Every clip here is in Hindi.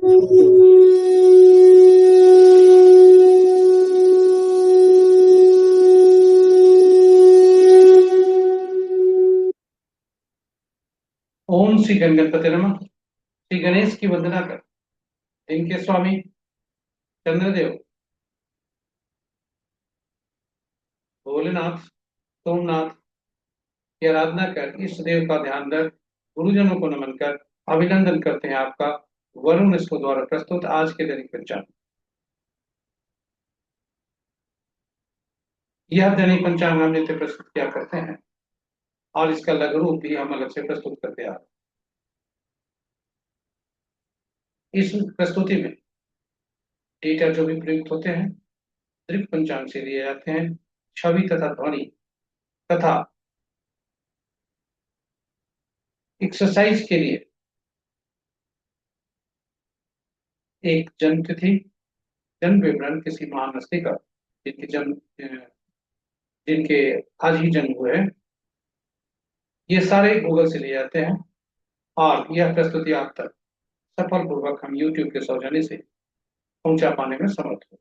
ओम श्री गणपति नमः। श्री गणेश की वंदना कर, इनके स्वामी चंद्रदेव, भोलेनाथ, सोमनाथ की आराधना कर, इष्ट देव का ध्यान रख, गुरुजनों को नमन कर अभिनंदन करते हैं आपका वरुण इसको द्वारा प्रस्तुत आज के दैनिक पंचांग। यह दैनिक पंचांग हम नित्य प्रस्तुत किया करते हैं और इसका लघु रूप भी हम अलग से प्रस्तुत करते आ रहे हैं। इस प्रस्तुति में डेटा जो भी प्रयुक्त होते हैं दृक पंचांग से लिए जाते हैं। छवि तथा ध्वनि तथा एक्सरसाइज के लिए एक जन्म तिथि, जन्म विवरण किसी महान हस्ती का जिनके जन्म जिनके आज ही जन्म हुए हैं, ये सारे गूगल से लिए जाते हैं और यह प्रस्तुति आप तक सफल पूर्वक हम यूट्यूब के सौजन्य से पहुंचा पाने में समर्थ हो।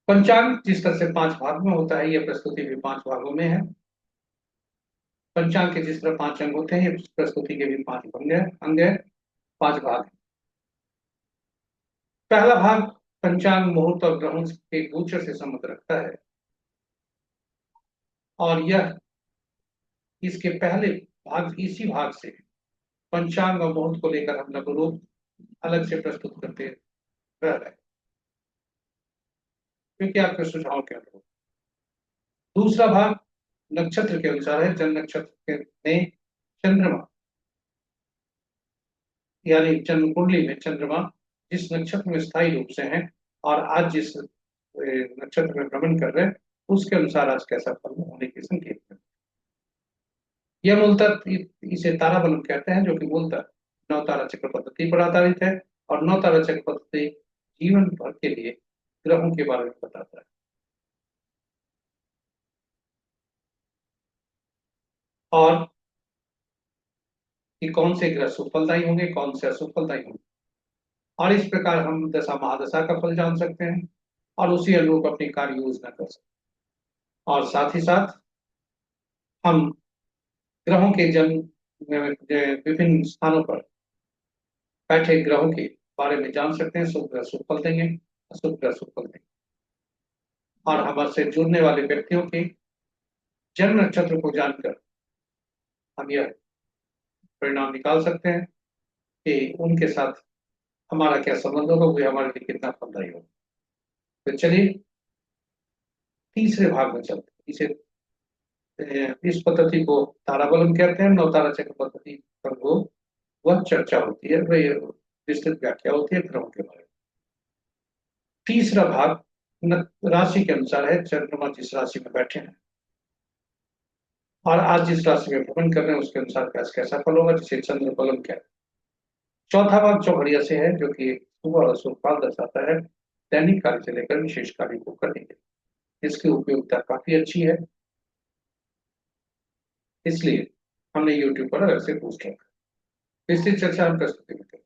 पंचांग जिस तरह से 5 भाग में होता है, यह प्रस्तुति भी 5 भागों में है। पंचांग के जिस तरह 5 अंग होते हैं, ये प्रस्तुति के भी 5 अंग है, 5 भाग है। पहला भाग पंचांग मुहूर्त और ग्रहों के गोचर से संबंध रखता है और यह इसके पहले भाग, इसी भाग से पंचांग और मुहूर्त को लेकर हम लघु रूप अलग से प्रस्तुत करते रह रहे हैं, क्योंकि आपके सुझाव के अनुरूप। दूसरा भाग नक्षत्र के अनुसार है। जन्म नक्षत्र में चंद्रमा यानी जन्म कुंडली में चंद्रमा जिस नक्षत्र में स्थायी रूप से है और आज जिस नक्षत्र में भ्रमण कर रहे हैं, उसके अनुसार आज कैसा फल होने के संकेत है। यह मूलतः इसे तारा बलम कहते हैं, जो कि मूलतः नौ तारा चक्र पद्धति पर आधारित है और नौ तारा चक्र पद्धति जीवन भर के लिए ग्रहों के बारे में बताता है। और कि कौन से ग्रह सुफलदायी होंगे, कौन से असुफलदायी होंगे, और इस प्रकार हम दशा महादशा का फल जान सकते हैं और उसी अनुरूप अपनी कार्य योजना कर सकते हैं। और साथ ही साथ हम ग्रहों के जन्म विभिन्न स्थानों पर बैठे ग्रहों के बारे में जान सकते हैं। शुभ ग्रह सुफल देंगे, अशुभ ग्रह सुफल देंगे, और हमारे से जुड़ने वाले व्यक्तियों के जन्म नक्षत्र को जानकर हम यह परिणाम निकाल सकते हैं कि उनके साथ हमारा क्या संबंध होगा, वो हमारे लिए कितना फलदायी होगा। तो चलिए तीसरे भाग में चलते हैं। इस पद्धति को ताराबलम कहते हैं। नौ तारा चक्र पद्धति पर वो वह चर्चा होती है, वह विस्तृत व्याख्या होती है ग्रहों के बारे में। तीसरा भाग राशि के अनुसार है। चंद्रमा जिस राशि में बैठे हैं और आज जिस राशि में भ्रमण कर रहे हैं, उसके अनुसार कैसा फल होगा, जिसे चंद्र बलम कहते हैं। चौथा भाग चौघड़िया से है, जो कि शुभ और अशुभ फल दर्शाता है दैनिक कार्य से लेकर विशेष कार्य को करने के लिए। इसकी उपयोगिता काफी अच्छी है, इसलिए हमने यूट्यूब पर अलग से पोस्ट रखा। इसकी चर्चा हम प्रस्तुति में करें।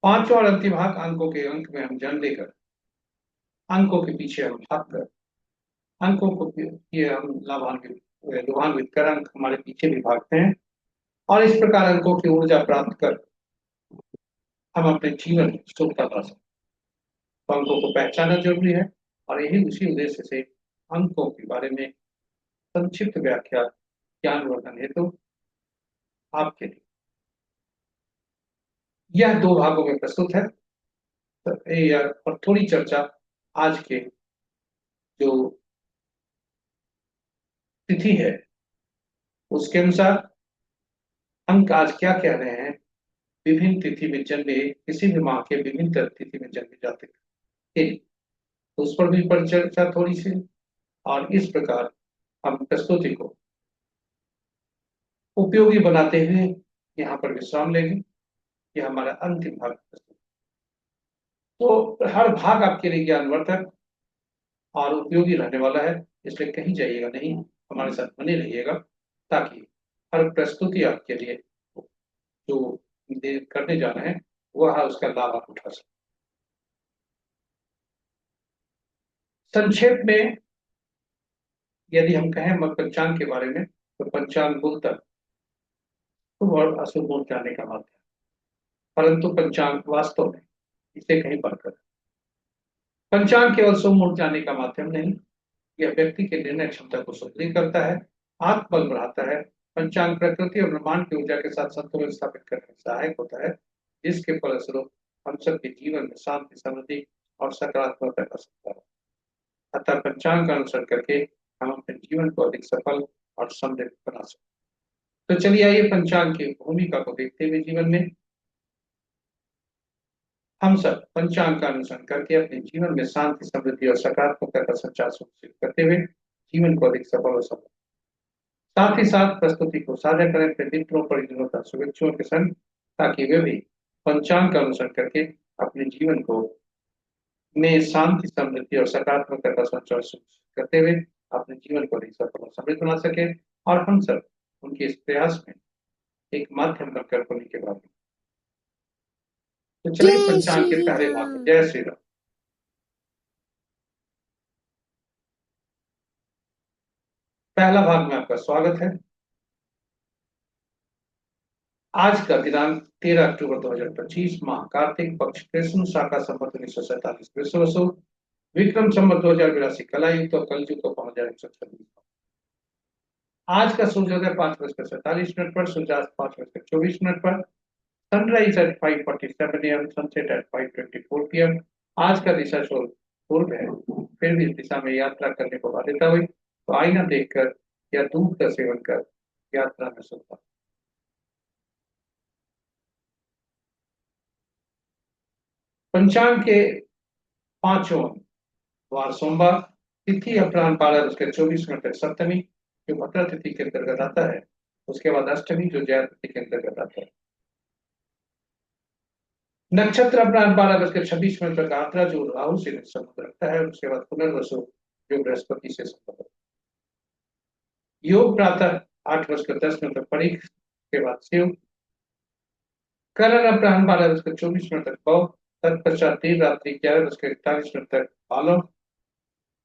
पांचवा और अंतिम भाग अंकों के अंक में हम जन्म लेकर अंकों के पीछे हम भाग कर अंकों को ये हम लाभान्वित कर अंक हमारे पीछे भी भागते हैं और इस प्रकार अंकों की ऊर्जा प्राप्त कर हम अपने जीवन में सुखता पा सकते हैं। तो अंकों को पहचानना जरूरी है और यही उसी उद्देश्य से अंकों के बारे में संक्षिप्त व्याख्या ज्ञानवर्धन हेतु आपके लिए यह 2 भागों में प्रस्तुत है। और थोड़ी चर्चा आज के जो तिथि है उसके अनुसार अंक आज क्या कह रहे हैं। विभिन्न तिथि में जन्मे किसी भी माह के विभिन्न तिथि में जन्मे जाते हैं, तो उस पर भी पर चर्चा थोड़ी सी, और इस प्रकार हम प्रस्तुति को उपयोगी बनाते हुए यहाँ पर विश्राम लेंगे। यह हमारा अंतिम भाग प्रस्तुत। तो हर भाग आपके लिए ज्ञानवर्धक और उपयोगी रहने वाला है, इसलिए कहीं जाइएगा नहीं, हमारे साथ बने रहिएगा ताकि हर प्रस्तुति आपके लिए जो करने जा रहे हैं वह उसका लाभ आप उठा सकते। संक्षेप में यदि हम कहें पंचांग के बारे में, तो पंचांग मूलतः शुभ और अशुभ मुहूर्त जानने का माध्यम है। परंतु पंचांग वास्तव में इसे कहीं बढ़कर है। पंचांग केवल शुभ मुहूर्त जानने का माध्यम नहीं, यह व्यक्ति के निर्णय क्षमता को सुदृढ़ करता है, आत्मबल बढ़ाता है। पंचांग प्रकृति और ब्रह्मांड की ऊर्जा के साथ संतुलन स्थापित करने में सहायक होता है, जिसके फलस्वरूप हम सबके जीवन में शांति, समृद्धि और सकारात्मकता का सकता है। अतः पंचांग का अनुसरण करके हम अपने जीवन को अधिक सफल और समृद्ध बना सकते हैं। तो चलिए आइए पंचांग की भूमिका को देखते हुए जीवन में हम सब पंचांग का अनुसरण करके अपने जीवन में शांति, समृद्धि और सकारात्मकता का संचार सुनिश्चित करते हुए जीवन को अधिक सफल और समृद्ध। साथ ही साथ प्रस्तुति को साझा करें अपने मित्रों, परिजनों तथा शुभेच्छुओं के संग, ताकि वे भी पंचांग का अनुसरण करके अपने जीवन को में शांति, समृद्धि और सकारात्मकता का संचार सुनिश्चित करते हुए अपने जीवन को अधिक सफल और समृद्ध बना सके, और हम सब उनके इस प्रयास में एक माध्यम बनकर होने के बाद। तो चलिए पंचांग के पहले भाग में, जय श्री राम। पहला भाग में आपका स्वागत है। आज का दिनांक 13 अक्टूबर 2025, माह कार्तिक, पक्ष कृष्ण, शाखा संवत 1947 विश्व विक्रम संवत 2082 कलायुक्त और कलयुग को पहुंच जाए 126। आज का सूर्योदय 5:47 पर, सूर्यास्त 5:24 पर, sunrise at 5:47 AM, sunset at 5:24 PM। आज का दिशा शोर पूर्व है, फिर भी इस दिशा में यात्रा करने को बाध्यता हुई तो आईना देखकर या दूध का सेवन कर यात्रा में सुनता। पंचांग के पांचों वार सोमवार, तिथि अपराह्न 12:24 तक सप्तमी, जो मकर तिथि के अंतर्गत आता है। उसके बाद अष्टमी, जो जय तिथि के अंतर्गत आता है। नक्षत्र अपराह्न 12:26 तक आद्रा, जो राहु से संबंध रखता है। उसके बाद पुनर्वसु, जो बृहस्पति से संबंध। योग प्रातः 8:10 तक परीख, के बाद शिव। करण अपराह्न 12:24 तक पौ, तत्पश्चात देर रात्रि 11:41 तक बालव,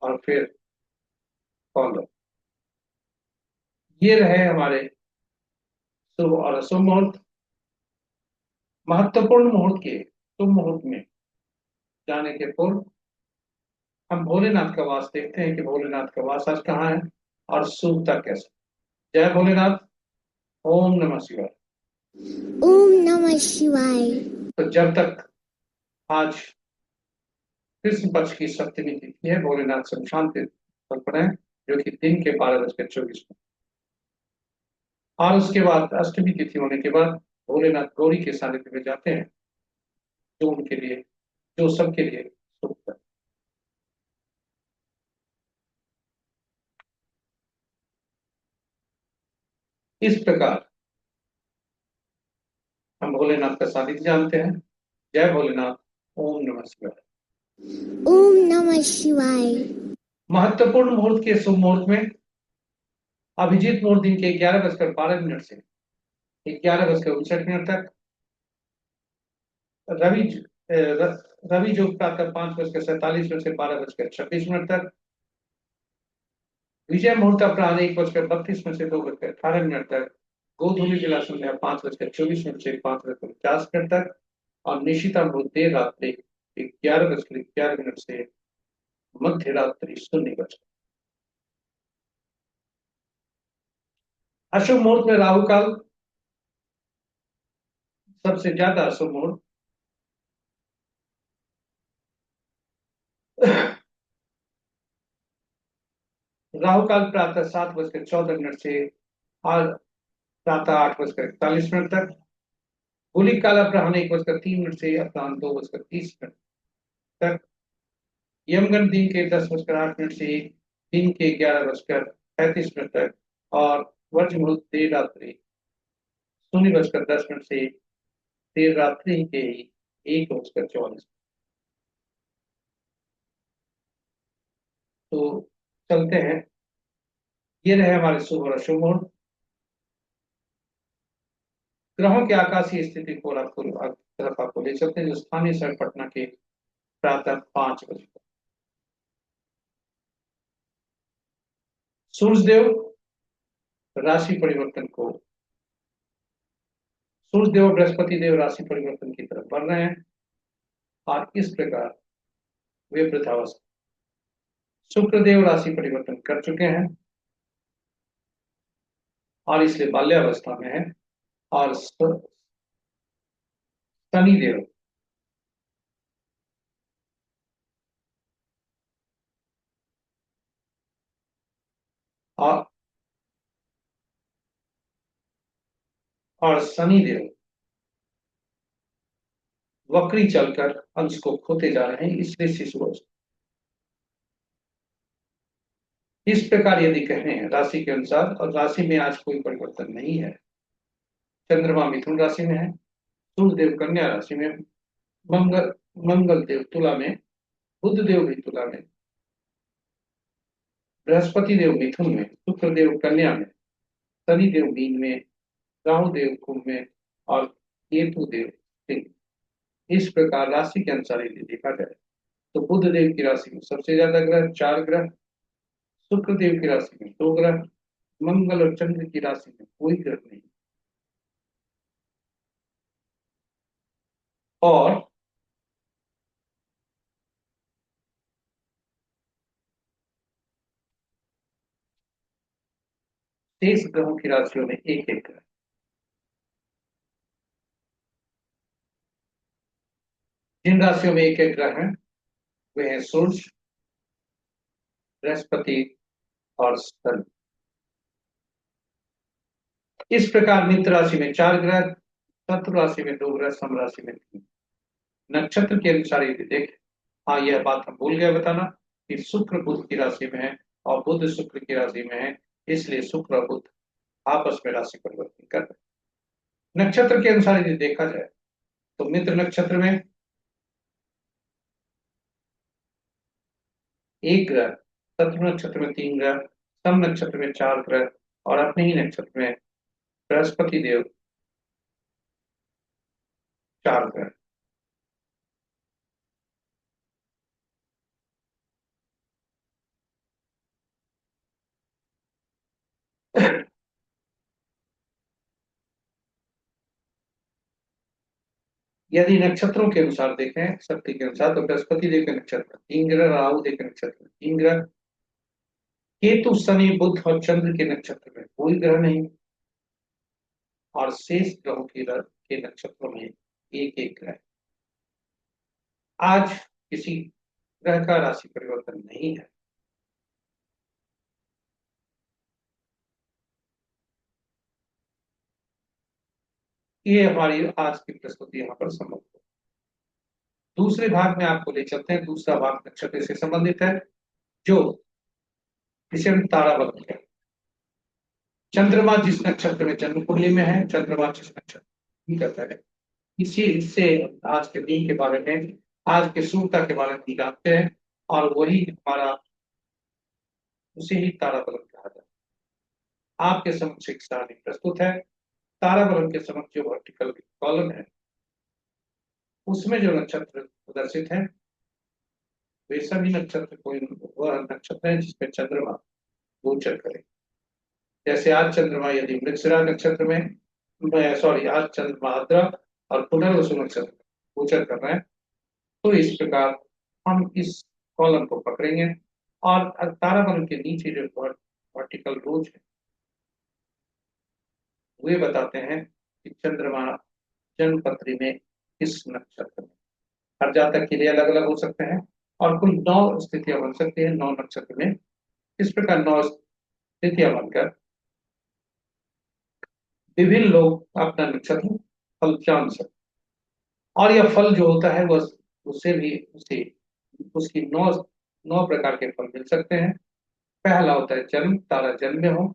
और फिर पौलव। ये रहे हमारे शुभ और अशुभ मुहूर्त। महत्वपूर्ण मुहूर्त के शुभ मुहूर्त में जाने के पूर्व हम भोलेनाथ का वास देखते हैं कि भोलेनाथ का वास आज कहाँ है और शुभता कैसे। जय भोलेनाथ। ओम नमः शिवाय। ओम नमः शिवाय। तो जब तक आज कृष्ण पक्ष की सप्तमी तिथि है, भोलेनाथ शमशान पे है, जो कि दिन के 12:24 में, और उसके बाद अष्टमी तिथि होने के बाद भोलेनाथ गौरी के सानिध्य में जाते हैं, जो उनके लिए, जो सबके लिए शुभ है। इस प्रकार हम भोलेनाथ का सानिध्य जानते हैं। जय भोलेनाथ। ओम नमः शिवाय। ओम नमः शिवाय। महत्वपूर्ण मुहूर्त के शुभ मुहूर्त में अभिजीत मुहूर्त दिन के 11:12 से 11:59 तक, रवि रवि जो प्रातः 5:47 से 12:26 तक, विजय मुहूर्त अपराह्न 1:32 से 2:18 तक, गोधूली बेला संध्या 5:24 से 5:49 तक, और निशिता मुहूर्त देर रात्रि 11:11 से मध्य रात्रि 0:00। अशुभ मुहूर्त में राहु काल सबसे ज्यादा अशुभ मुहूर्त। राहु काल प्रातः 7:14 से प्रातः 8:41 तक, गुलिक काल अपराह्न 1:03 से अपराह्न 2:30 तक, यमगंड दिन के 10:08 से दिन के 11:35 तक, और वर्ज मुहूर्त देर रात्रि 0:10 से देर रात्रि के 1:44। तो चलते हैं, ये रहे हमारे शुभ और अशुभ मुहूर्त। ग्रहों की आकाशीय स्थिति को आपको तरफ आपको ले चलते हैं, जो स्थानीय समय पटना के प्रातः 5 बजे। सूर्यदेव राशि परिवर्तन को सूर्यदेव बृहस्पति देव राशि परिवर्तन की तरफ बढ़ रहे हैं, और इस प्रकार वे वृद्धावस्था। शुक्रदेव राशि परिवर्तन कर चुके हैं और इसलिए बाल्यावस्था में है। और शनिदेव और शनिदेव वक्री चलकर अंश को खोते जा रहे हैं, इसलिए शिशु अवस्था। इस प्रकार यदि कहें राशि के अनुसार, और राशि में आज कोई परिवर्तन नहीं है। चंद्रमा मिथुन राशि में है, सूर्य देव कन्या राशि में, मंगल मंगल देव तुला में, बुध देव भी तुला में, बृहस्पति देव मिथुन में, शुक्र देव कन्या में, शनि देव मीन में, राहु देव कुंभ में, और केतु देव सिंह। इस प्रकार राशि के अनुसार यदि देखा जाए तो बुध देव की राशि में सबसे ज्यादा ग्रह, 4 ग्रह, शुक्र देव की राशि में 2 ग्रह, मंगल और चंद्र की राशि में कोई ग्रह नहीं। और शेष ग्रहों की राशियों में एक एक ग्रह। जिन राशियों में एक एक ग्रह हैं वे हैं सूर्य, बृहस्पति और शनि। इस प्रकार मित्र राशि में 4 ग्रह, शत्रु राशि में 2 ग्रह, सम राशि में 3। नक्षत्र के अनुसार यदि देखें, हाँ यह बात हम भूल गए बताना कि शुक्र बुध की राशि में है और बुध शुक्र की राशि में है, इसलिए शुक्र और बुध आपस में राशि परिवर्तन कर रहे हैं। नक्षत्र के अनुसार यदि देखा जाए तो मित्र नक्षत्र में 1 ग्रह, शत्रु नक्षत्र में 3 ग्रह, सम नक्षत्र में 4 ग्रह, और अपने ही नक्षत्र में बृहस्पति देव 4 ग्रह। यदि नक्षत्रों के अनुसार देखें, शक्ति के अनुसार, तो बृहस्पति देव के नक्षत्र 3 ग्रह, राहु देव के नक्षत्र 3 ग्रह, केतु शनि बुध और चंद्र के नक्षत्र में कोई ग्रह नहीं, और शेष ग्रहों के नक्षत्रों में एक एक ग्रह। आज किसी ग्रह का राशि परिवर्तन नहीं है। ये हमारी आज की प्रस्तुति यहाँ पर समाप्त हो। दूसरे भाग में आपको ले चलते हैं। दूसरा भाग नक्षत्र से संबंधित है, जो जिसे हम तारा बताते हैं। चंद्रमा जिस नक्षत्र में जन्म कुंडली में है, चंद्रमा जिस नक्षत्र ही करता है, इसी इससे आज के दिन के बारे में, आज के शुभता के बारे में जानते हैं, और वही हमारा उसे ही तारा बलन कहा जाता है। आपके समक्ष एक सारणी प्रस्तुत है। तारा बलन के समक्ष जो वर्टिकल कॉलम है, उसमें जो नक्षत्र प्रदर्शित है वे सभी नक्षत्र कोई वह नक्षत्र है जिसमें चंद्रमा गोचर करे। जैसे आज चंद्रमा यदि मृगशिरा नक्षत्र में, सॉरी, आज चंद्रमा आद्रा और पुनर्वसु नक्षत्र में गोचर कर रहे हैं, तो इस प्रकार हम इस कॉलम को पकड़ेंगे, और ताराबंध के नीचे जो वर्टिकल रोज है वे बताते हैं कि चंद्रमा जन्म पत्री में किस नक्षत्र में। हर जातक के लिए अलग अलग हो सकते हैं, और कुल 9 स्थितियां बन सकती है 9 नक्षत्र में। इस प्रकार 9 स्थितियां बनकर विभिन्न लोग अपना नक्षत्र फल जान सकते हैं। और यह फल जो होता है वह उससे भी उसे उसकी 9 प्रकार के फल मिल सकते हैं। पहला होता है जन्म, तारा जन्म में हो,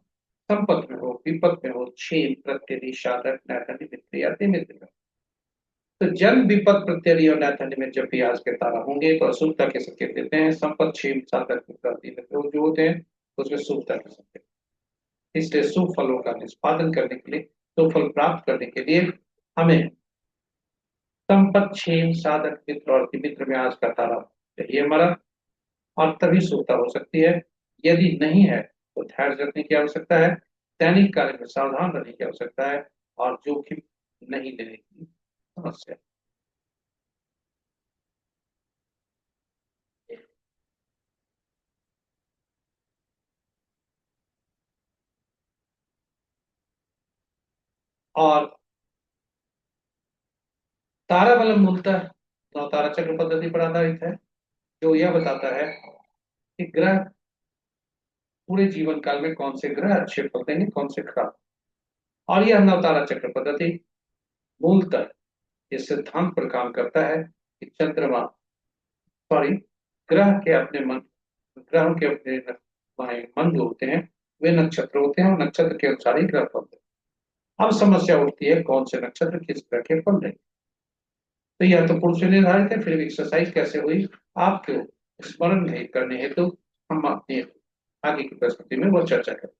संपत्त में हो, विपत्त में हो, क्षेम, प्रत्यय, शादक, नैथन्य, मित्र या मित्र में। तो जन्म, विपत्त, प्रत्यय और नैथन्य में जब भी आज के तारा होंगे तो अशुभता के संकेत देते हैं। संपत्त, क्षेम, साधक, मित्र जो होते हैं उसमें शुभता के संकेत, इसलिए शुभ फलों का निष्पादन करने के लिए सुफल प्राप्त करने के लिए हमें संपत, क्षेम, साधक, मित्र और मित्र में आज का तारा चाहिए हमारा, और तभी शुभता हो सकती है। यदि नहीं है तो धैर्य रखने की आवश्यकता है, दैनिक कार्य में सावधान रहने की आवश्यकता है, और जोखिम नहीं लेने की समस्या। और तारा बलम मूलतः नवतारा चक्र पद्धति पर आधारित है, जो यह बताता है कि ग्रह पूरे जीवन काल में कौन से ग्रह अच्छे फल देंगे, कौन से खराब। और यह नवतारा चक्र पद्धति मूलतः इस सिद्धांत पर काम करता है कि चंद्रमा, सॉरी, ग्रह के अपने मन, ग्रहों के अपने मन जो होते हैं वे नक्षत्र होते हैं, और नक्षत्र के अनुसार ही ग्रह फल देते हैं। अब समस्या उठती है कौन से नक्षत्र किस ग्रह के फल देंगे। तो यह तो पूर्व से निर्धारित है, फिर एक्सरसाइज कैसे हुई आपको स्मरण नहीं करने हेतु हम अपनी आगे की प्रस्तुति में वो चर्चा करें।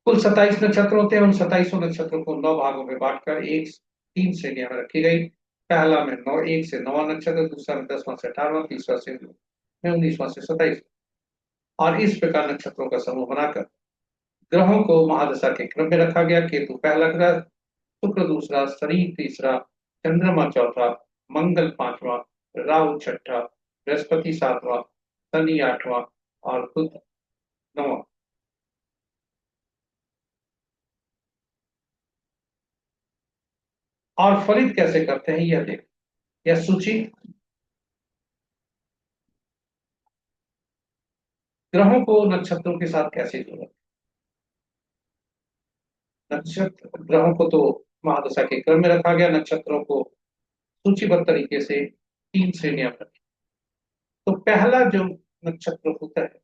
कुल 27 नक्षत्र होते हैं। उन 27 नक्षत्रों को 9 भागों में बांटकर एक 3 श्रेणियां में रखी गई। पहला में 9, 1 से 9 नक्षत्र, दूसरा में 10वां से 18वां, तीसरा से में 19वां से 27। और इस प्रकार नक्षत्रों का समूह बनाकर ग्रहों को महादशा के क्रम में रखा गया। केतु पहला ग्रह, शुक्र दूसरा, शनि तीसरा, चंद्रमा चौथा, मंगल पांचवा, राहु छठा, बृहस्पति सातवां, शनि आठवां और बुध नौवां। और फलित कैसे करते हैं यह देख, यह सूची ग्रहों को नक्षत्रों के साथ कैसे जोड़ा। नक्षत्र ग्रहों को तो महादशा के क्रम में रखा गया, नक्षत्रों को सूचीबद्ध तरीके से 3 श्रेणियां में रखी। तो पहला जो नक्षत्र होता है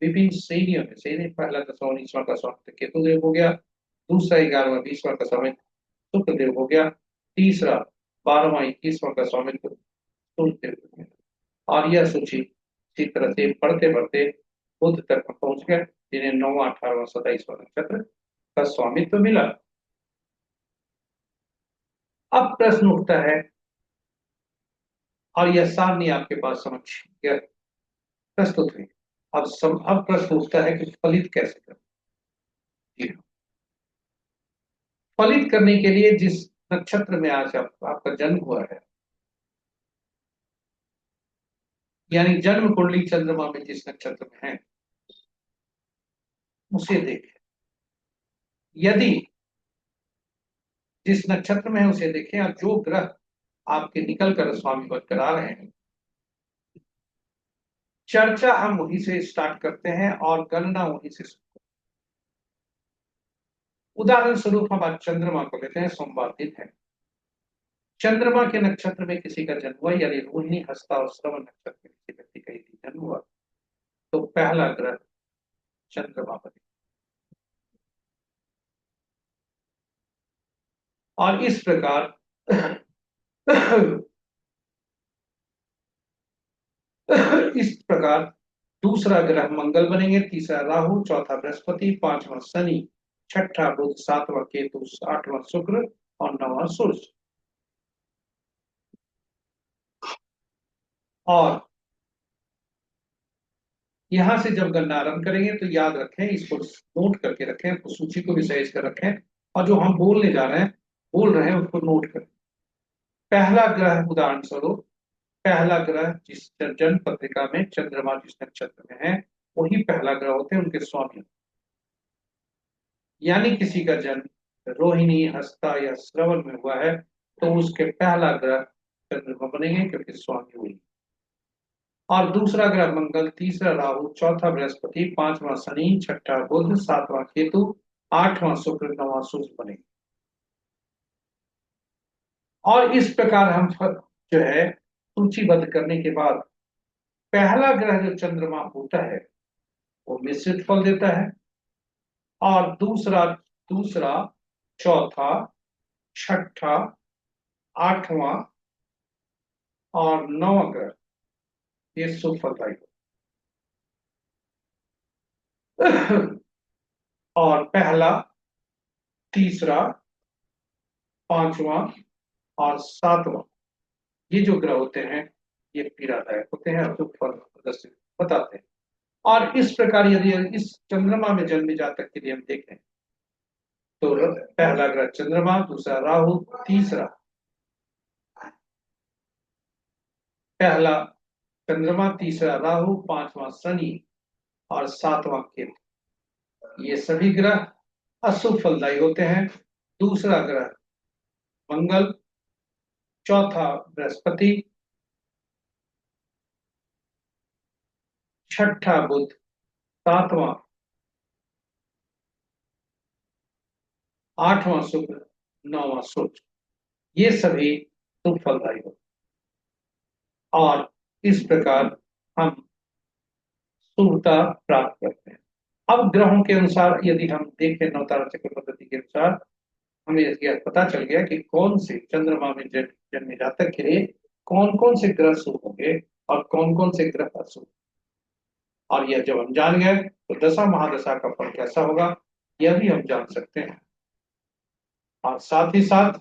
विभिन्न श्रेणियों में से, पहला 10वां 19वां का स्वामी केतु देव हो गया, दूसरा 11वां 20वां का स्वामी शुक्र देव हो गया, तीसरा 12वां 21वां का स्वामी सूर्य देव हो गया। और यह सूची इसी तरह से बढ़ते बढ़ते बुध तक पहुंच गए, जिन्हें 9वां 18वां 27वां नक्षत्र का स्वामित्व मिला। अब प्रश्न उठता है, और यह सारणी आपके पास समक्ष यह प्रस्तुत हुई। अब प्रश्न उठता है कि फलित कैसे करें। जी हाँ। फलित करने के लिए जिस नक्षत्र में आज आपका जन्म हुआ है, यानी जन्म कुंडली चंद्रमा में जिस नक्षत्र में है उसे देखें। यदि जिस नक्षत्र में है उसे देखें, और जो ग्रह आपके निकल कर स्वामी पद करा रहे हैं, चर्चा हम वहीं से स्टार्ट करते हैं और गणना वहीं से। उदाहरण स्वरूप हम आज चंद्रमा को लेते हैं, सोमवार दिन है, चंद्रमा के नक्षत्र में किसी का जन्म हुआ, यानी रोहिणी, हस्ता और श्रवण नक्षत्र में किसी व्यक्ति का यदि जन्म हुआ, तो पहला ग्रह चंद्रमा बने। और इस प्रकार इस प्रकार दूसरा ग्रह मंगल बनेंगे, तीसरा राहु, चौथा बृहस्पति, पांचवा शनि, छठा बुध, सातवां केतु, आठवां शुक्र और नौवां सूर्य। और यहां से जब गणना आरंभ करेंगे तो याद रखें, इसको नोट करके रखें, तो सूची को भी सहेज कर रखें, और जो हम बोल रहे हैं उसको नोट करें। पहला ग्रह, उदाहरण स्वरूप पहला ग्रह जिस जन्म पत्रिका में चंद्रमा जिस नक्षत्र में है वही पहला ग्रह होते हैं, उनके स्वामी। यानी किसी का जन्म रोहिणी, हस्ता या श्रवण में हुआ है तो उसके पहला ग्रह चंद्रमा बनेंगे, क्योंकि स्वामी हुई। और दूसरा ग्रह मंगल, तीसरा राहु, चौथा बृहस्पति, पांचवा शनि, छठा बुध, सातवां केतु, आठवां शुक्र, नौवां सूर्य बनेंगे। और इस प्रकार हम जो है सूचीबद्ध करने के बाद पहला ग्रह जो चंद्रमा होता है वो मिश्रित फल देता है, और दूसरा दूसरा चौथा, छठा, आठवां और नौवां ग्रह ये शुभ फलदायी होता है। और पहला, तीसरा, पांचवा और सातवां, ये जो ग्रह होते हैं ये पीड़ादायक होते हैं और दुख फल प्रदर्शित बताते हैं। और इस प्रकार यदि इस चंद्रमा में जन्म जातक के लिए हम देखें तो पहला ग्रह चंद्रमा, दूसरा राहु, तीसरा पहला चंद्रमा, तीसरा राहु, पांचवा शनि और सातवां केतु, ये सभी ग्रह अशुभ फलदायी होते हैं। दूसरा ग्रह मंगल, चौथा बृहस्पति, छठा बुध, सातवां, आठवां शुक्र, नौवां सूर्य, ये सभी शुभ फलदायी होते हैं और इस प्रकार हम शुभता प्राप्त करते हैं। अब ग्रहों के अनुसार यदि हम देखें नवतारा चक्र पद्धति के अनुसार हमें यह पता चल गया कि कौन से चंद्रमा में जन्मे जातक के लिए कौन कौन से ग्रह शुभ होंगे और कौन कौन से ग्रह अशुभ। और यह जब हम जान गए तो दशा महादशा का फल कैसा होगा यह भी हम जान सकते हैं। और साथ ही साथ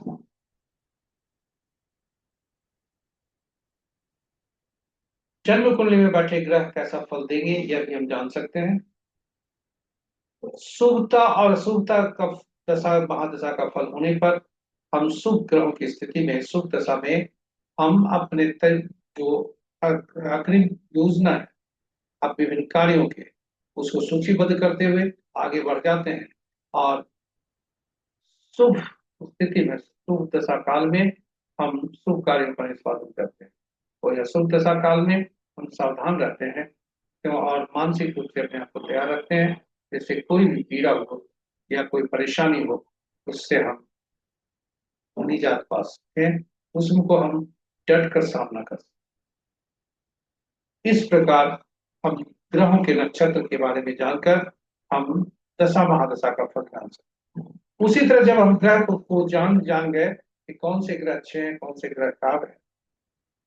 जन्म कुंडली में बैठे ग्रह कैसा फल देंगे यह भी हम जान सकते हैं। शुभता और अशुभता का दशा महादशा का फल होने पर हम शुभ ग्रहों की स्थिति में शुभ दशा में हम अपने जो अग्रिम योजना है अब विभिन्न कार्यों के उसको सूचीबद्ध करते हुए आगे बढ़ जाते हैं और शुभ स्थिति में शुभ दशा काल में हम शुभ कार्यों का निष्पादन करते हैं। और यह शुभ दशा काल में हम सावधान रहते हैं क्यों और मानसिक रूप से अपने आप को तैयार रखते हैं जिससे कोई भी पीड़ा हो या कोई परेशानी हो उससे हम निजात पा सकते हैं, उसको हम डट कर सामना कर सकते हैं। इस प्रकार हम ग्रहों के नक्षत्र के बारे में जानकर हम दशा महादशा का फल जान सकते हैं। उसी तरह जब हम ग्रह को जान जान गए कि कौन से ग्रह अच्छे हैं कौन से ग्रह खराब है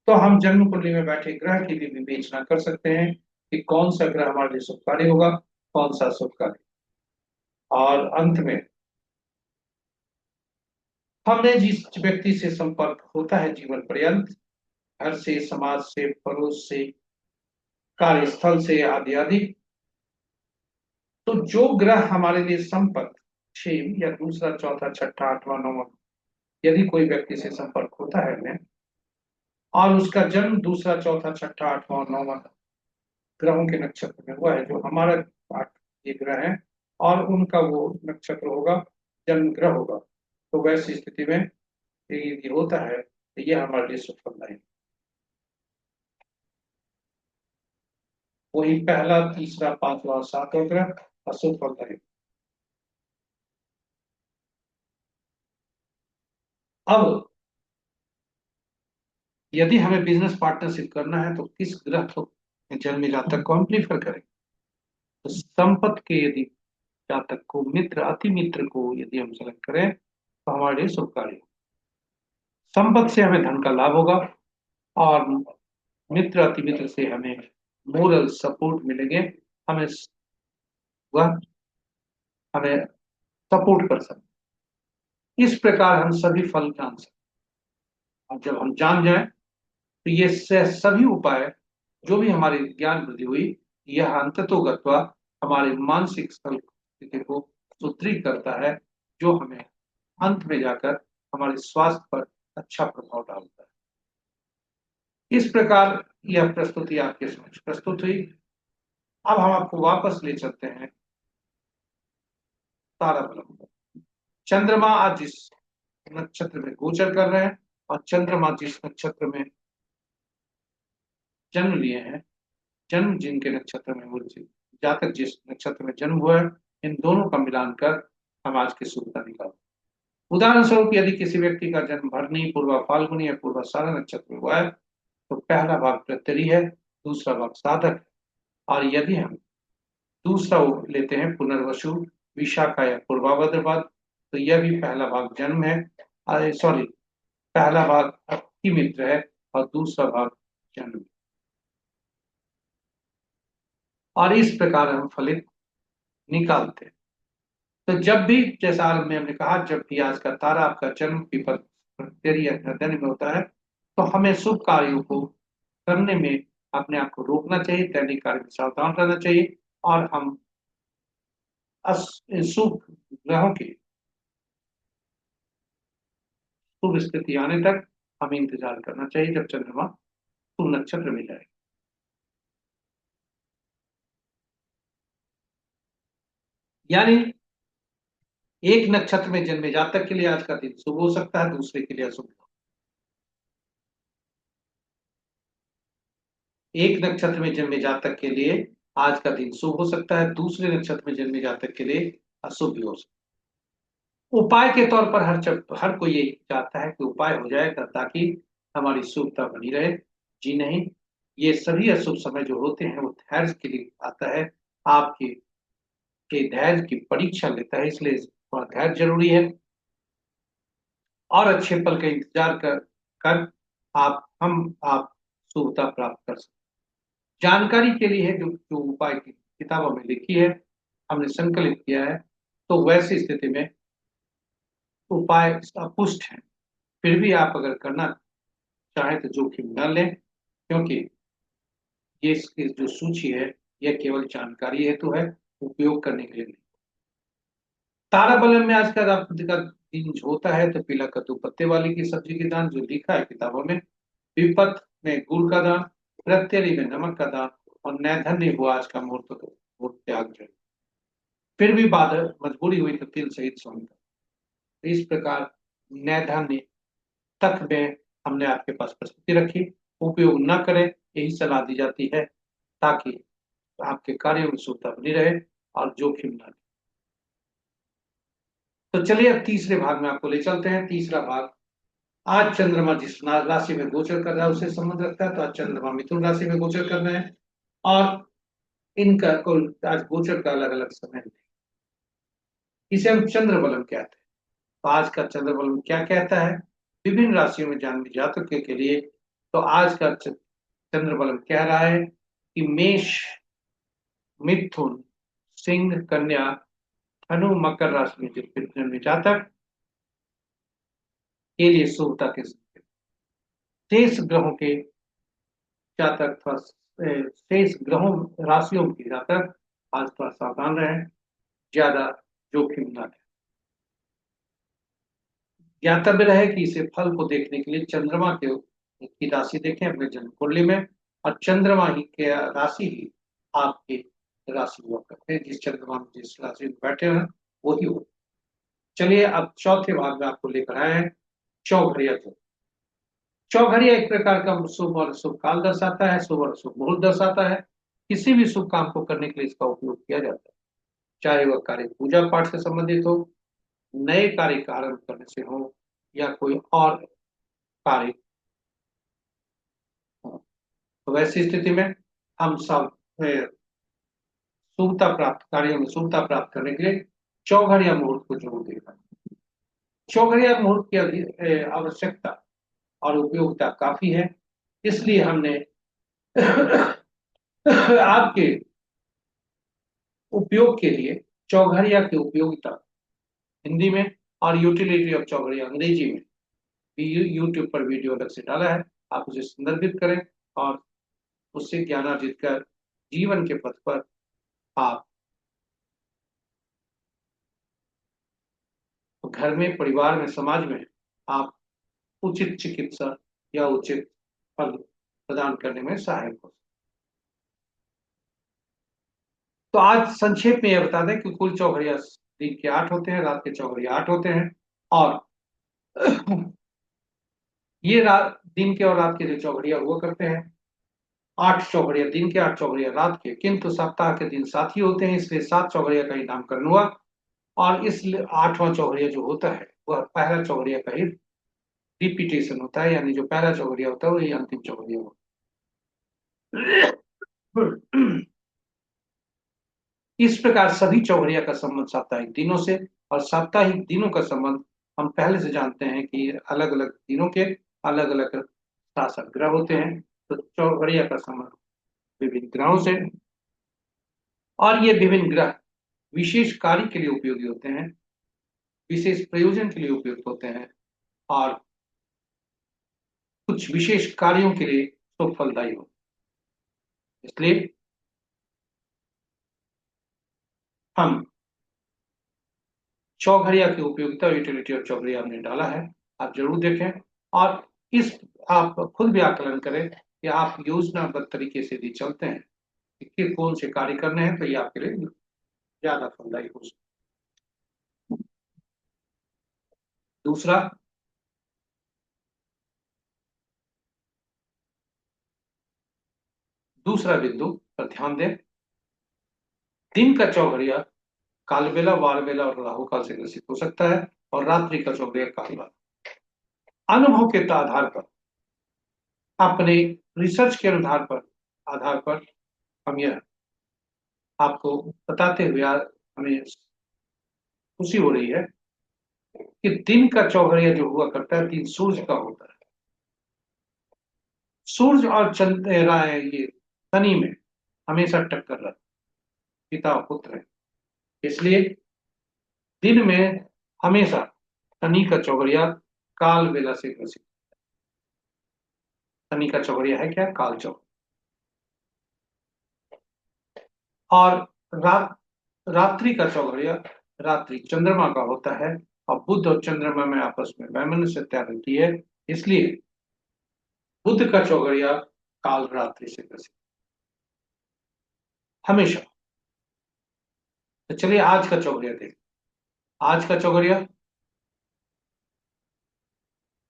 तो हम जन्म कुंडली में बैठे ग्रह की भी विवेचना कर सकते हैं कि कौन सा ग्रह हमारे लिए शुभकारी होगा कौन सा शुभकारी। और अंत में हमें जिस व्यक्ति से संपर्क होता है जीवन पर्यंत, घर से, समाज से, पड़ोस से, कार्यस्थल से आदि आदि, तो जो ग्रह हमारे लिए संपर्क क्षेम या दूसरा, चौथा, छठा, आठवां, नौवां, यदि कोई व्यक्ति से संपर्क होता है हमें और उसका जन्म दूसरा, चौथा, छठा, आठवां और नौवां ग्रहों के नक्षत्र में हुआ है जो हमारा ये ग्रह है और उनका वो नक्षत्र होगा, जन्म ग्रह होगा, तो वैसी स्थिति में ये होता है तो ये हमारे लिए सुफलदायी है। वही पहला, तीसरा, पांचवा और सातवां ग्रह अशुभ फलदायी। अब यदि हमें बिजनेस पार्टनरशिप करना है तो किस ग्रह को जन्मी जातक को हम प्रीफर करें तो संपत्ति के यदि जातक को मित्र अति मित्र को यदि हम सेलेक्ट करें तो हमारे लिए शुभकारी। संपत्ति से हमें धन का लाभ होगा और मित्र अति मित्र से हमें मोरल सपोर्ट मिलेंगे, हमें वह हमें सपोर्ट कर सकते। इस प्रकार हम सभी फल जान सकते हैं और जब हम जान जाएं तो ये सभी उपाय जो भी हमारी ज्ञान वृद्धि हुई यह अंततोगत्वा हमारे मानसिक स्थिति को सुदृढ़ करता है जो हमें अंत में जाकर हमारे स्वास्थ्य पर अच्छा प्रभाव डालता है। इस प्रकार यह प्रस्तुति आपके समक्ष प्रस्तुत हुई। अब हम आपको वापस ले चलते हैं ताराबलम। चंद्रमा आज जिस नक्षत्र में गोचर कर रहे हैं और चंद्रमा जिस नक्षत्र में जन्म लिए हैं, जन्म जिनके नक्षत्र में हुए, जातक जिस नक्षत्र में जन्म हुआ है, इन दोनों का मिलान कर हम आज की शुभता निकालते। उदाहरण स्वरूप यदि किसी व्यक्ति का जन्म भरनी, पूर्वा फाल्गुनी या पूर्वाषाढ़ा नक्षत्र में हुआ है तो पहला भाग प्रत्यरी है, दूसरा भाग साधक है। और यदि हम दूसरा लेते हैं पुनर्वसु, विशाखा या पूर्वाभाद्रपद, तो यह भी पहला भाग जन्म है, सॉरी, पहला भाग अति मित्र है और दूसरा भाग जन्म। और इस प्रकार हम फलित निकालते हैं। तो जब भी, जैसा आरंभ में हमने कहा, जब भी आज का तारा आपका जन्म विपद तेरी अध्ययन में होता है, तो हमें शुभ कार्यों को करने में अपने आप को रोकना चाहिए, दैनिक कार्य में सावधान रहना चाहिए, और हम शुभ ग्रहों की शुभ स्थिति आने तक हमें इंतजार करना चाहिए, जब चंद्रमा शुभ नक्षत्र में जाए। यानी एक नक्षत्र में जन्मे जातक के लिए आज का दिन शुभ हो सकता है, दूसरे के लिए अशुभ। एक नक्षत्र में जन्मे जातक के लिए आज का दिन शुभ हो सकता है, दूसरे नक्षत्र में जन्मे जातक के लिए अशुभ भी हो सकता है। उपाय के तौर पर हर कोई ये चाहता है कि उपाय हो जाए ताकि हमारी शुभता बनी रहे। जी नहीं, ये सभी अशुभ समय जो होते हैं वो धैर्य के लिए आता है, आपके के धैर्य की परीक्षा लेता है, इसलिए थोड़ा धैर्य जरूरी है, और अच्छे पल का इंतजार कर आप शुभता प्राप्त कर सकते। जानकारी के लिए है, जो जो उपाय की किताबों में लिखी है, हमने संकलित किया है, तो वैसी स्थिति में उपाय अपुष्ट है, फिर भी आप अगर करना चाहें तो जोखिम न लें, क्योंकि ये इसकी जो सूची है यह केवल जानकारी हेतु है, उपयोग करने के लिए नहीं। तारा बलन में आज का का दिन जो होता है, तो पीला कद्दू पत्ते वाली की सब्जी की दान जो लिखा है किताबों में, विपत में गुड़ का दान, प्रत्यरि में नमक का दान, और नैधन्य हुआ आज का मुहूर्त तो वो त्याग जाए। फिर भी बाधक मजबूरी हुई तो तिल सहित सोने का। इस प्रकार नैधान्य तक में हमने आपके पास प्रस्तुति रखी, उपयोग न करें यही सलाह दी जाती है, ताकि आपके कार्यों में शुद्धता बनी रहे और जोखिम न ले। तो चलिए अब तीसरे भाग में आपको ले चलते हैं। तीसरा भाग, आज चंद्रमा जिस राशि में गोचर कर रहा है उससे संबंध रखता है। तो आज चंद्रमा मिथुन राशि में गोचर कर रहे हैं, और इनका कुल आज गोचर का अलग अलग समय है। इसे हम चंद्र बलम कहते हैं। तो आज का चंद्र बलम क्या कहता है विभिन्न राशियों में जन्मे जातकों के लिए? तो आज का चंद्र बलम कह रहा है कि मेष, मिथुन, सिंह, कन्या, धनु, मकर राशि में जो जन्मे जातक के लिए शुभता के शेष ग्रहों के जातक थोड़ा शेष ग्रहों राशियों के जातक आज थोड़ा सावधान रहें, ज्यादा जोखिम न लें। ज्ञातव्य रहे कि इसे फल को देखने के लिए चंद्रमा के की राशि देखें अपने जन्म कुंडली में, और चंद्रमा ही के राशि ही आपकी राशि हुआ करते हैं। जिस चंद्रमा में जिस राशि में बैठे हैं वही हो। चलिए अब चौथे भाग में आपको लेकर आए हैं चौघड़िया। चौघड़िया एक प्रकार का शुभ और शुभ काल दर्शाता है, शुभ और शुभ मुहूर्त दर्शाता है। किसी भी शुभ काम को करने के लिए इसका उपयोग किया जाता है, चाहे वह कार्य पूजा पाठ से संबंधित हो, नए कार्य का आरंभ करने से हो, या कोई और कार्य हो। तो वैसी स्थिति में हम सब शुभता प्राप्त कार्यों में शुभता प्राप्त करने के लिए चौघड़िया मुहूर्त को जरूर देखा। चौघड़िया मुहूर्त की आवश्यकता और उपयोगिता काफी है, इसलिए हमने आपके उपयोग के लिए चौघड़िया की उपयोगिता हिंदी में और यूटिलिटी ऑफ चौघड़िया अंग्रेजी में भी यूट्यूब पर वीडियो अलग से डाला है। आप उसे संदर्भित करें और उससे ज्ञान अर्जित कर जीवन के पथ पर आप घर में, परिवार में, समाज में आप उचित चिकित्सा या उचित फल प्रदान करने में सहायक हो। तो आज संक्षेप में यह बता दें कि कुल चौघड़िया दिन के 8 होते हैं, रात के चौघड़िया 8 होते हैं, और ये रात दिन के और रात के जो चौघड़िया हुआ करते हैं, 8 चौघड़िया दिन के, 8 चौघड़िया रात के, किंतु सप्ताह के दिन 7 ही होते हैं, इसलिए 7 चौघड़िया का ही नामकरण हुआ। और इस 8वां चौघड़िया जो होता है वह पहला चौघड़िया का ही रिपीटेशन होता है, यानी जो पहला चौघड़िया होता है वही अंतिम चौघड़िया होता है। इस प्रकार सभी चौघड़िया का संबंध साप्ताहिक दिनों से, और साप्ताहिक दिनों का संबंध हम पहले से जानते हैं कि अलग अलग दिनों के अलग अलग शासक ग्रह होते हैं। तो चौघड़िया का संबंध विभिन्न ग्रहों से, और ये विभिन्न ग्रह विशेष कार्य के लिए उपयोगी होते हैं, विशेष प्रयोजन के लिए उपयुक्त होते हैं और कुछ विशेष कार्यों के लिए तो फलदायी होते हैं। इसलिए हम चौघड़िया की उपयोगिता, यूटिलिटी और चौघड़िया हमने डाला है, आप जरूर देखें और इस आप खुद भी आकलन करें कि आप योजनाबद्ध तरीके से यदि चलते हैं कि कौन से कार्य करने हैं तो ये आपके लिए ज्यादा फलदायी हो सकता है। दूसरा, दूसरा बिंदु पर ध्यान दें, दिन का चौघड़िया कालबेला, वारबेला और राहु काल से ग्रसित हो सकता है और रात्रि का चौघड़िया कालबेला। अनुभव के आधार पर, अपने रिसर्च के आधार पर हम यह आपको बताते हुए हमें खुशी हो रही है कि दिन का चौघड़िया जो हुआ करता है दिन सूर्य का होता है। सूर्य और चंद्र ये शनि में हमेशा टक्कर रहती, पिता और पुत्र है, इसलिए दिन में हमेशा शनि का चौघड़िया काल बेला से ग्रसित। शनि का चौघड़िया है क्या? काल चौघ। और रात रात्रि का चौघड़िया रात्रि चंद्रमा का होता है और बुध और चंद्रमा में आपस में वैमनस्यता रहती है, इसलिए बुध का चौघड़िया काल रात्रि से ग्रसित हमेशा। तो चलिए आज का चौघड़िया देखें। आज का चौघड़िया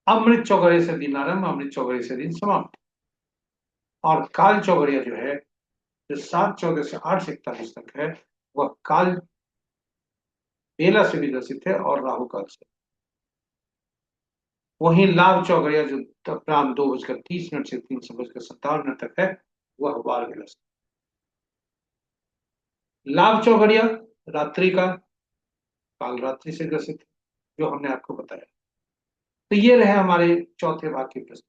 अमृत चौघड़िया से दिन आरंभ, अमृत चौघड़िया से दिन समाप्त। और काल चौघड़िया जो है, जो 7:14 से 8:41 तक है, वह काल बेला से भी ग्रसित है और राहु काल से। वहीं लाभ चौघड़िया जो अपराह्न 2:30 से 3:57 तक है, वह वार बेला से। लाभ चौघड़िया रात्रि का काल रात्रि से ग्रसित है, जो हमने आपको बताया। तो ये रहे हमारे चौथे भाग के प्रश्न।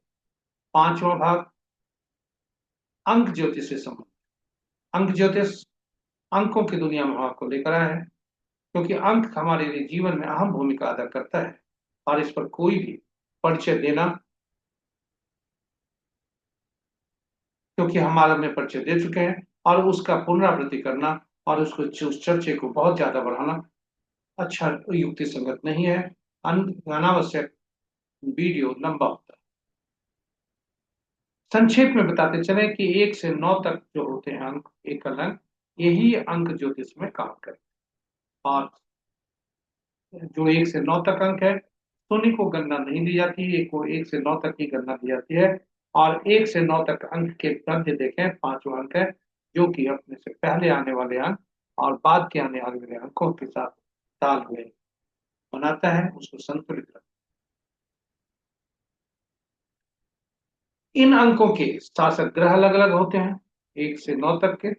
पांचवा भाग अंक ज्योतिष से संबंधित। अंक ज्योतिष अंकों की दुनिया में हम आपको लेकर आए हैं, क्योंकि अंक हमारे लिए जीवन में अहम भूमिका अदा करता है और इस पर कोई भी परिचय देना, क्योंकि हमारा में परिचय दे चुके हैं और उसका पुनरावृत्ति करना और उस चर्चे को बहुत ज्यादा बढ़ाना अच्छा युक्ति संगत नहीं है। अनावश्यक वीडियो लंबा होता है। संक्षेप में बताते चले कि 1 से 9 तक जो होते हैं अंक, एकल अंक, यही अंक ज्योतिष में काम करते हैं। और जो 1 से 9 तक अंक है, शून्य को गणना नहीं दी जाती, एक को 1 से 9 तक की गणना दी जाती है। और 1 से 9 तक अंक के मध्य देखें, पांचवा अंक है, जो कि अपने से पहले आने वाले अंक और बाद के आने वाले अंकों के साथ तालमेल बनाता है, उसको संतुलित रखता है। इन अंकों के शासक ग्रह अलग अलग होते हैं 1 से 9 तक के,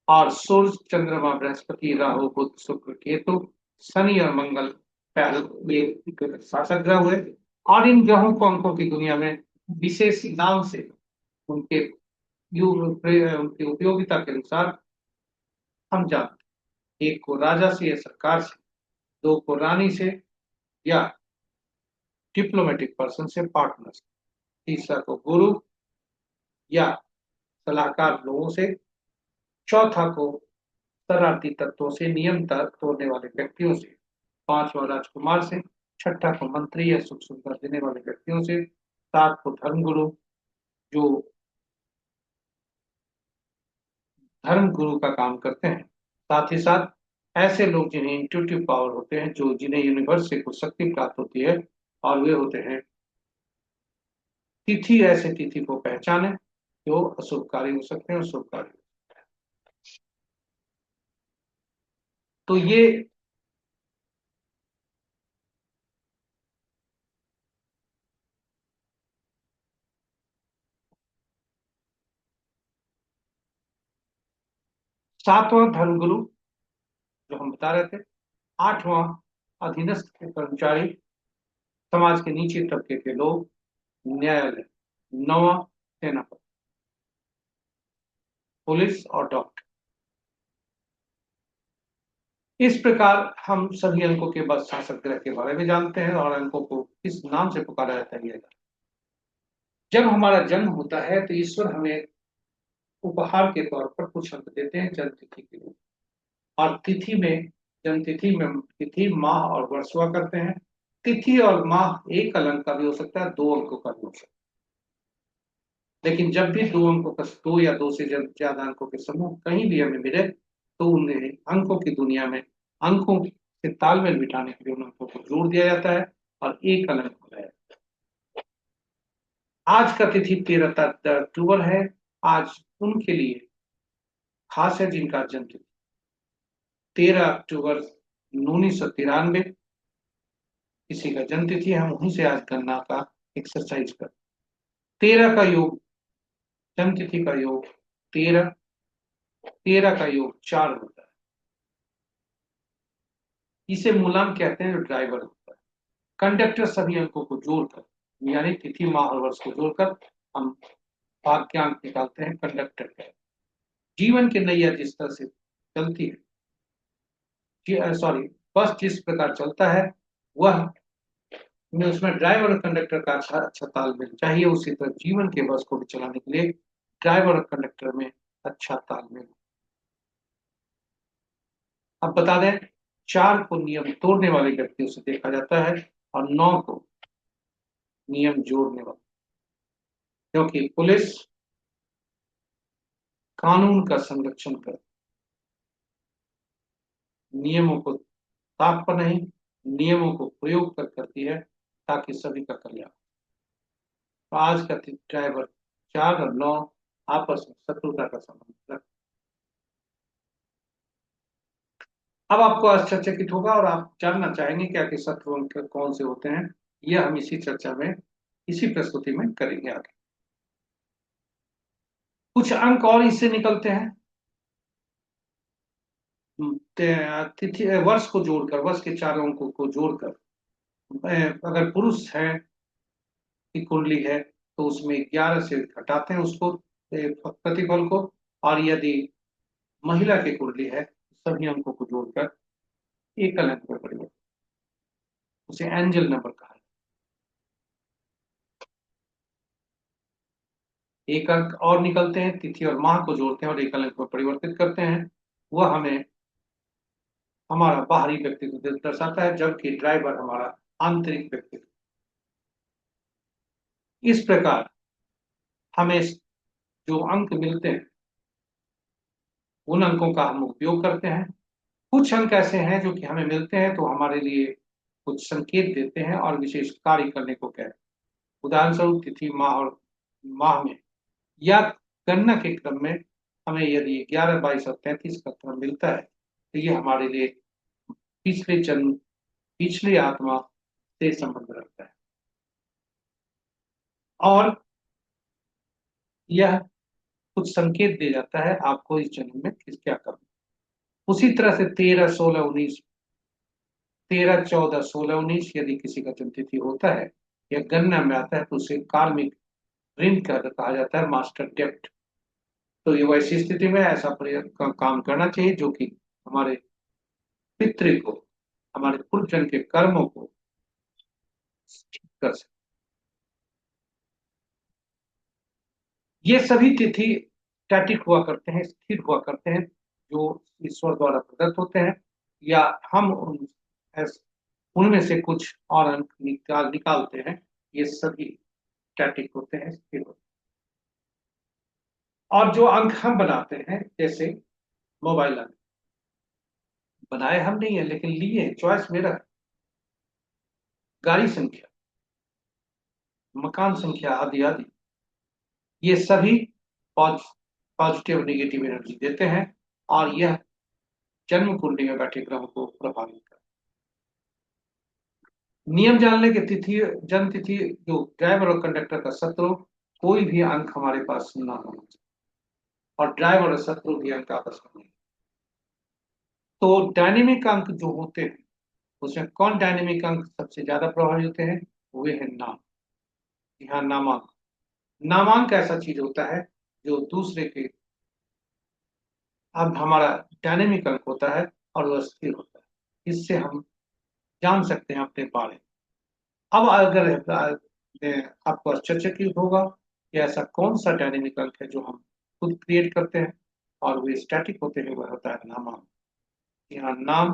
और सूर्य, चंद्रमा, बृहस्पति, राहु, बुध, शुक्र, केतु, शनि और मंगल पहले ये शासक ग्रह हुए। और इन ग्रहों को अंकों की दुनिया में विशेष नाम से उनके उनकी उपयोगिता के अनुसार हम जानते हैं। एक को राजा से या सरकार से, दो को रानी से या डिप्लोमेटिक पर्सन से, पार्टनर से, तीसरा को गुरु या सलाहकार लोगों से, चौथा को शरारती तत्वों से, नियम तोड़ने वाले व्यक्तियों से, पांचवा राजकुमार से, छठा को मंत्री या सुख सुविधा देने वाले व्यक्तियों से, सात को धर्मगुरु जो धर्म गुरु का काम करते हैं, साथ ही साथ ऐसे लोग जिन्हें इंट्यूटिव पावर होते हैं, जो जिन्हें यूनिवर्स से कुछ शक्ति प्राप्त होती है, और वे होते हैं तिथि। ऐसे तिथि को पहचाने जो अशुभकारी हो सकते हैं और शुभकारी। तो ये 7वां धर्मगुरु जो हम बता रहे थे, 8वां अधीनस्थ के कर्मचारी, समाज के नीचे तबके के लोग, न्यायालय, 9वां सेनापति, पुलिस और डॉक्टर। इस प्रकार हम सभी अंकों के बाद शासक ग्रह के बारे में जानते हैं और अंकों को किस नाम से पुकारा जाता है। जब हमारा जन्म होता है तो ईश्वर हमें उपहार के तौर पर कुछ अंक देते हैं जन्म तिथि के लिए। और तिथि में, जन्म तिथि में तिथि माह और वर्ष हुआ करते हैं। तिथि और माह एक अंक का भी हो सकता है, दो अंकों का भी हो सकता है, लेकिन जब भी दो अंकों का, दो या दो से ज्यादा अंकों के समूह कहीं भी हमें मिले तो उन्हें अंकों की दुनिया में अंकों से तालमेल बिठाने के लिए उन अंकों को जोड़ दिया जाता है और एक अंक हो जाता है। आज का तिथि 13 अक्टूबर है। आज उनके लिए खास है जिनका जन्म तिथि 13 अक्टूबर 1993, किसी का जन्म तिथि है, हम वहीं से आज गणना का एक्सरसाइज कर। 13 का योग, जन्म तिथि का योग 13, 13 का योग 4 होता है। इसे मूलांक कहते हैं, जो ड्राइवर होता है। कंडक्टर सभी अंकों को जोड़कर, यानी तिथि माह और वर्ष को जोड़कर हम भाग्यांक निकालते हैं, कंडक्टर का। जीवन की नैया जिस तरह से चलती है, सॉरी, बस जिस प्रकार चलता है वह में उसमें ड्राइवर और कंडक्टर का अच्छा अच्छा तालमेल चाहिए। उसी तरह जीवन के बस को भी चलाने के लिए ड्राइवर और कंडक्टर में अच्छा तालमेल। अब बता दें, 4 को नियम तोड़ने वाले व्यक्तियों से देखा जाता है और 9 को नियम जोड़ने वाले, क्योंकि पुलिस कानून का संरक्षण कर, नियमों को ताक पर नहीं, नियमों को प्रयोग कर करती है ताकि सभी का कल्याण। तो आज का ड्राइवर 4 और 9 आपस में शत्रुता का संबंध रखते। अब आपको आश्चर्यचकित होगा और आप जानना चाहेंगे क्या कि शत्रु अंक कौन से होते हैं। यह हम इसी चर्चा में, इसी प्रस्तुति में करेंगे आगे। कुछ अंक और इससे निकलते हैं। तिथि वर्ष को जोड़कर, वर्ष के 4 अंकों को जोड़कर, अगर पुरुष है की कुंडली है तो उसमें 11 से घटाते हैं उसको, प्रतिफल को। और यदि महिला की कुंडली है सभी अंकों को जोड़कर एकल अंक में परिवर्तित, उसे एंजल नंबर कहा है। एक अंक और निकलते हैं, तिथि और माह को जोड़ते हैं और एकल अंक में परिवर्तित करते हैं। वह हमें हमारा बाहरी व्यक्तित्व दर्शाता है, जबकि ड्राइवर हमारा आंतरिक व्यक्तित्व। इस प्रकार हमें जो अंक मिलते हैं उन अंकों का हम उपयोग करते हैं। कुछ अंक ऐसे हैं जो कि हमें मिलते हैं तो हमारे लिए कुछ संकेत देते हैं और विशेष कार्य करने को कहते हैं। उदाहरण स्वरूप तिथि माह और माह में या गणना के क्रम में हमें यदि 11, 22 और 33 का क्रम मिलता है तो ये हमारे लिए पिछले जन्म, पिछली आत्मा से संबंध रखता है और यह कुछ संकेत दे जाता है आपको इस जन्म में किस क्या करना। उसी तरह से 13, 16, 19, 13, 14, 16, 19 यदि किसी का जन्म तिथि होता है या गणना में आता है तो उसे कार्मिक ऋण कहा जाता है, मास्टर डेप्ट। तो ये वैसी स्थिति में ऐसा काम करना चाहिए जो कि हमारे पितृ को, हमारे पूर्वजन्म के कर्मों को ठीक कर सके। ये सभी तिथि स्टैटिक हुआ करते हैं, स्थिर हुआ करते हैं, जो ईश्वर द्वारा प्रदत्त होते हैं, या हम उनमें से कुछ और अंक निकालते हैं। ये सभी स्टैटिक होते हैं, स्थिर होते हैं। और जो अंक हम बनाते हैं, जैसे मोबाइल अंक बनाए हम नहीं है लेकिन लिए, चॉइस मेरा है। गाड़ी संख्या, मकान संख्या आदि आदि, ये सभी पॉजिटिव नेगेटिव एनर्जी देते हैं और यह जन्म कुंडली में बैठे ग्रह को प्रभावित करता है। नियम जानने के तिथि, जन्म तिथि, जो ड्राइवर और कंडक्टर का शत्रु, कोई भी अंक हमारे पास ना होना चाहिए और ड्राइवर और शत्रु भी अंक आपस में नहीं। तो डायनेमिक अंक जो होते हैं उसमें कौन डायनेमिक अंक सबसे ज्यादा प्रभावी होते हैं? वे हैं नाम। यहाँ नामांक, नामांक ऐसा चीज होता है जो दूसरे के, अब हमारा डायनेमिक अंक होता है और वह स्थिर होता है। इससे हम जान सकते हैं अपने बारे में। अब अगर आपको आश्चर्यचकित होगा कि ऐसा कौन सा डायनेमिक अंक है जो हम खुद क्रिएट करते हैं और वे स्टैटिक होते हैं, वह होता है नामांक। यहाँ नाम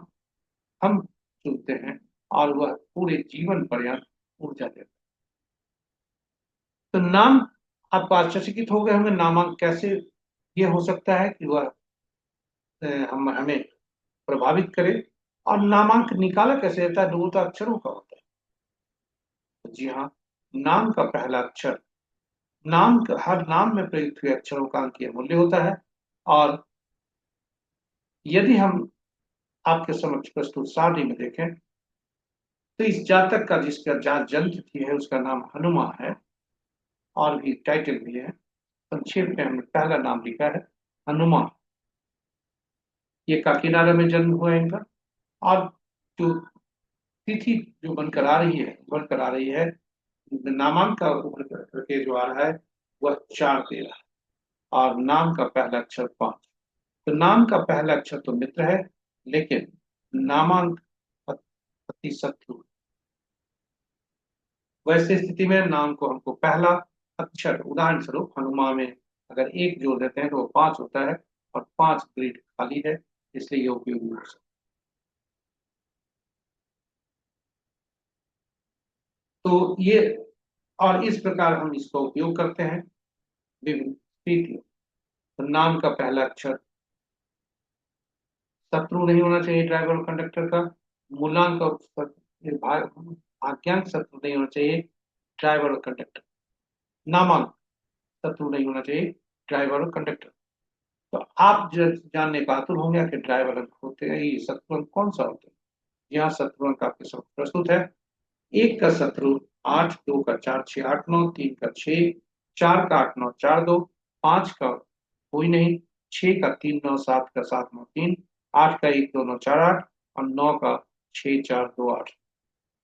हम चुनते हैं और वह पूरे जीवन पर्यंत ऊर्जा देता है। तो नाम, आप आश्चर्यचकित हो गए होंगे नामांक कैसे ये हो सकता है कि वह हम हमें प्रभावित करे। और नामांक निकाला कैसे जाता है? दो तो अक्षरों का होता है। तो जी हाँ, नाम का पहला अक्षर, हर नाम में प्रयुक्त हुए अक्षरों का अंकीय मूल्य होता है। और यदि हम आपके समक्ष प्रस्तुत सारणी में देखें तो इस जातक का, जिसका जहाँ जन्म तिथि है, उसका नाम हनुमा है और भी टाइटल भी है। संक्षेप में हमने पहला नाम लिखा है हनुमान। ये काकीनाडा में जन्म हुआ है इनका। और जो तिथि जो बनकर आ रही है, नामांक का उभर करके जो आ रहा है वह 4 दे रहा है। और नाम का पहला अक्षर 5। तो नाम का पहला अक्षर तो मित्र है, लेकिन नामांक अति शत्रु। वैसे स्थिति में नाम को हमको पहला अक्षर, उदाहरण स्वरूप हनुमान में अगर एक जोड़ देते हैं तो वो 5 होता है, और 5 ग्रिड खाली है, इसलिए ये उपयोगी हो सकता है। तो ये, और इस प्रकार हम इसका उपयोग करते हैं विभिन्न स्थितियों। तो नाम का पहला अक्षर शत्रु नहीं होना चाहिए ड्राइवर और कंडक्टर का। मूलांक और भाग्यांक शत्रु नहीं होना चाहिए ड्राइवर और कंडक्टर। नामांक शत्रु नहीं होना चाहिए ड्राइवर और कंडक्टर। तो आप जानने का आतुर होंगे कि ड्राइवर अंक होते हैं, ये शत्रु अंक कौन सा होता है। यहाँ शत्रु अंक आपके सामने प्रस्तुत है। 1 का शत्रु 8, 2 का 4, 6, 8, 9, 3 का 6, 4 का 8, 9, 4, 2, 5 का कोई नहीं, 6 का 3, 9, 7 का 7, 9, 3, 8 का 1, 2, 9, 4, 8, और 9 का 6, 4, 2, 8।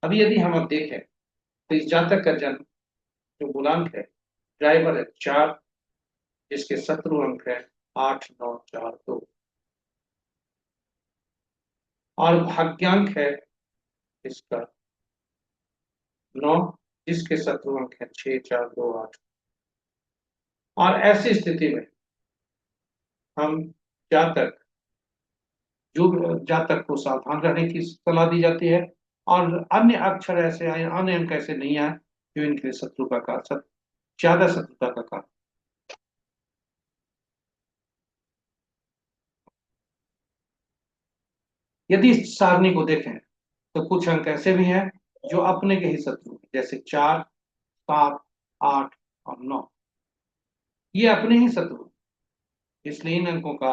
अब यदि हम अब देखें तो इस जातक का जन्म जो गुणांक है, ड्राइवर है 4, जिसके शत्रु अंक है 8, 9, 4, 2, और भाग्यांक है इसका 9, जिसके शत्रु अंक है 6, 4, 2, 8। और ऐसी स्थिति में हम जातक जातक को सावधान रहने की सलाह दी जाती है। और अन्य अक्षर ऐसे आए, अन्य अंक ऐसे नहीं आए जो इनके लिए शत्रु का कारण, ज्यादा शत्रुता का कारण। यदि इस सारणी को देखें तो कुछ अंक ऐसे भी हैं जो अपने के ही शत्रु हैं, जैसे 4, 7, 8 और 9। ये अपने ही शत्रु हैं। इसलिए इन अंकों का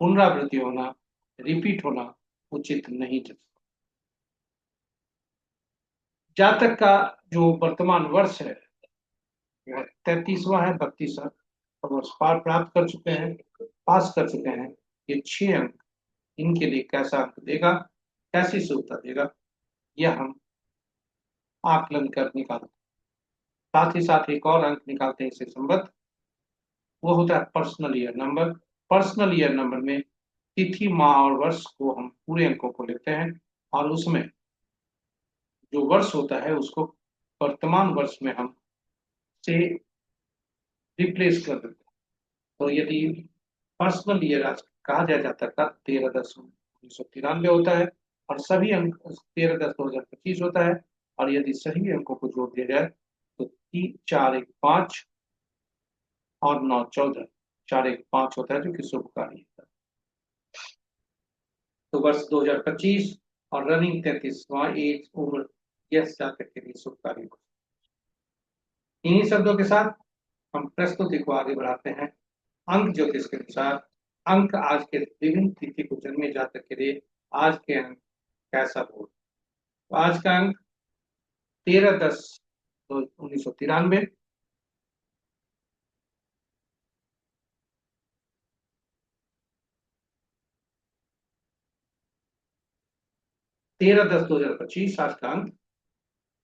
पुनरावृत्ति होना, रिपीट होना उचित नहीं। जातक का जो वर्तमान वर्ष है वह 33वां है, 32वां वर्ष पार प्राप्त कर चुके हैं, पास कर चुके हैं। ये 6 अंक इनके लिए कैसा अंक देगा, कैसी सुविधा देगा, यह हम आकलन कर निकालते हैं। साथ ही साथ एक और अंक निकालते हैं इससे संबद्ध, वो होता है personal year number. Personal year number में तिथि, माह और वर्ष को हम पूरे अंकों को लेते हैं, और उसमें जो वर्ष होता है उसको वर्तमान वर्ष में हम से रिप्लेस कर देते हैं। तो यदि पर्सनल ईयर आज कहा जाए जाता का 13/10/1993 होता है, और सभी अंक 13/10/2025 होता है। और यदि सही अंकों को जोड़ दिया जाए तो 3, 4, 1, 5 और 9, 14, 4, 1, 5 होता है, जो कि शुभकारी होता है। तो वर्ष 2025 और रनिंग 33वां एज उम्र, यह जातक के लिए शुभकारी होता है। इन्हीं शब्दों के साथ हम प्रस्तुति को आगे बढ़ाते हैं। अंक ज्योतिष के अनुसार अंक आज के विभिन्न तिथि को जन्मे जातक के लिए आज के अंक कैसा हो। तो आज का अंक 13/10/1993, 13/10/2025 आज का अंक,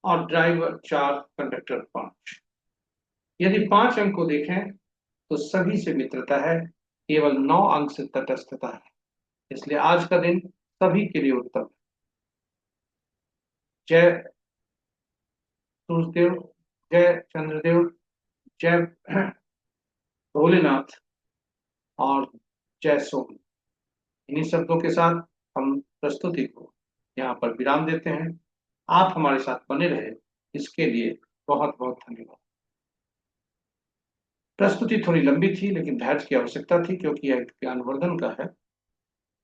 और ड्राइवर 4, कंडक्टर 5। यदि 5 अंक को देखें तो सभी से मित्रता है, केवल 9 अंक से तटस्थता है। इसलिए आज का दिन सभी के लिए उत्तम है। जय सूर्यदेव, जय चंद्रदेव, जय भोलेनाथ और जय सोम। इन्हीं शब्दों के साथ हम प्रस्तुति को यहाँ पर विराम देते हैं। आप हमारे साथ बने रहे, इसके लिए बहुत बहुत धन्यवाद। प्रस्तुति थोड़ी लंबी थी, लेकिन धैर्य की आवश्यकता थी, क्योंकि यह ज्ञानवर्धन का है।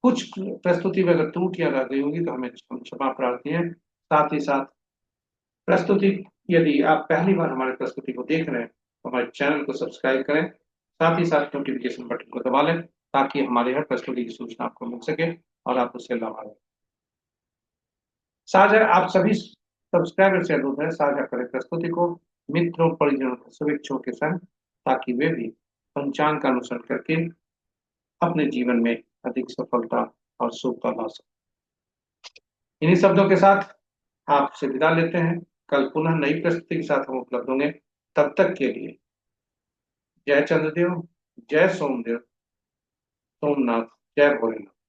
कुछ प्रस्तुति में अगर त्रुटियां रह गई होंगी तो हमें हम क्षमा प्रार्थी हैं। साथ ही साथ प्रस्तुति, यदि आप पहली बार हमारे प्रस्तुति को देख रहे हैं तो हमारे चैनल को सब्सक्राइब करें। साथ ही साथ नोटिफिकेशन बटन को दबा लें, ताकि हमारे हर प्रस्तुति की सूचना आपको मिल सके और आप उससे लाभान्वित। साझा आप सभी सब्सक्राइबर से अनुरोध है, साझा करें प्रस्तुति को मित्रों, परिजनों, शुभेच्छुओं के संग, ताकि वे भी पंचांग का अनुसरण करके अपने जीवन में अधिक सफलता और शुभता ला सकें। इन्हीं शब्दों के साथ आपसे विदा लेते हैं। कल पुनः नई प्रस्तुति के साथ हम उपलब्ध होंगे। तब तक के लिए जय चंद्रदेव, जय सोमदेव, सोमनाथ, जय भोलेनाथ।